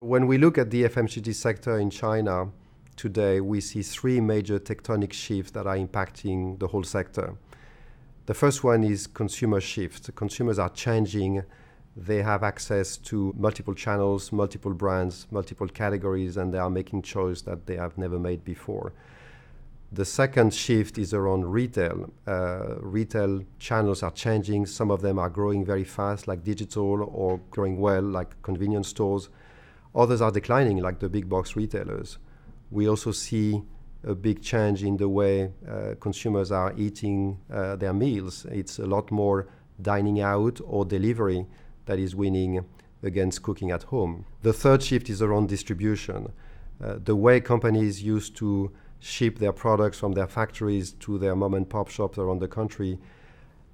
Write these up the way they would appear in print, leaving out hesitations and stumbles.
When we look at the FMCG sector in China today, we see three major tectonic shifts that are impacting the whole sector. The first one is consumer shift. Consumers are changing. They have access to multiple channels, multiple brands, multiple categories, and they are making choices that they have never made before. The second shift is around retail. Retail channels are changing. Some of them are growing very fast, like digital, or growing well, like convenience stores. Others are declining, like the big box retailers. We also see a big change in the way consumers are eating their meals. It's a lot more dining out or delivery that is winning against cooking at home. The third shift is around distribution. The way companies used to ship their products from their factories to their mom and pop shops around the country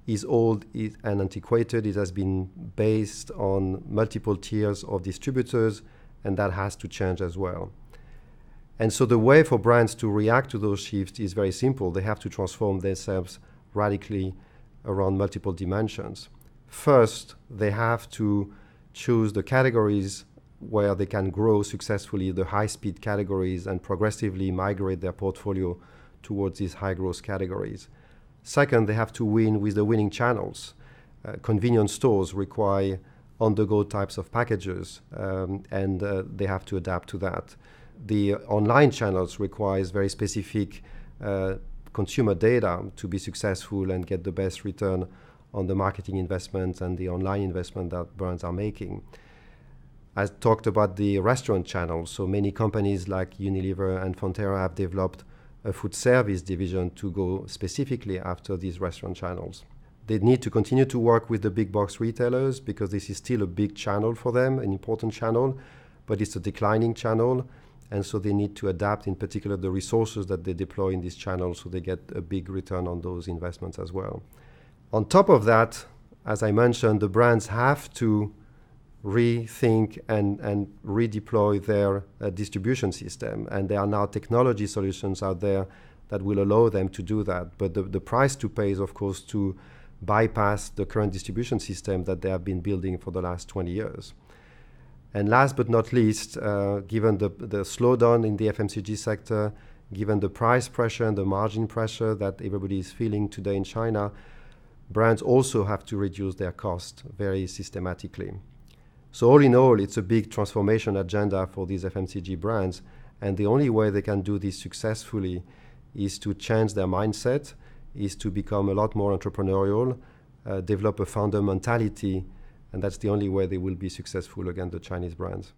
is old and antiquated. It has been based on multiple tiers of distributors, and that has to change as well. And so the way for brands to react to those shifts is very simple. They have to transform themselves radically around multiple dimensions. First, they have to choose the categories where they can grow successfully, the high-speed categories, and progressively migrate their portfolio towards these high-growth categories. Second, they have to win with the winning channels. Convenience stores require on-the-go types of packages, and they have to adapt to that. The online channels requires very specific consumer data to be successful and get the best return on the marketing investments and the online investment that brands are making. I talked about the restaurant channel. So many companies like Unilever and Fonterra have developed a food service division to go specifically after these restaurant channels. They need to continue to work with the big box retailers because this is still a big channel for them, an important channel, but it's a declining channel. And so they need to adapt, in particular, the resources that they deploy in this channel so they get a big return on those investments as well. On top of that, as I mentioned, the brands have to rethink and redeploy their distribution system. And there are now technology solutions out there that will allow them to do that. But the price to pay is, of course, to bypass the current distribution system that they have been building for the last 20 years. And last but not least, given the slowdown in the FMCG sector, given the price pressure and the margin pressure that everybody is feeling today in China, brands also have to reduce their cost very systematically. So all in all, it's a big transformation agenda for these FMCG brands. And the only way they can do this successfully is to change their mindset, is to become a lot more entrepreneurial, develop a founder mentality, and that's the only way they will be successful against the Chinese brands.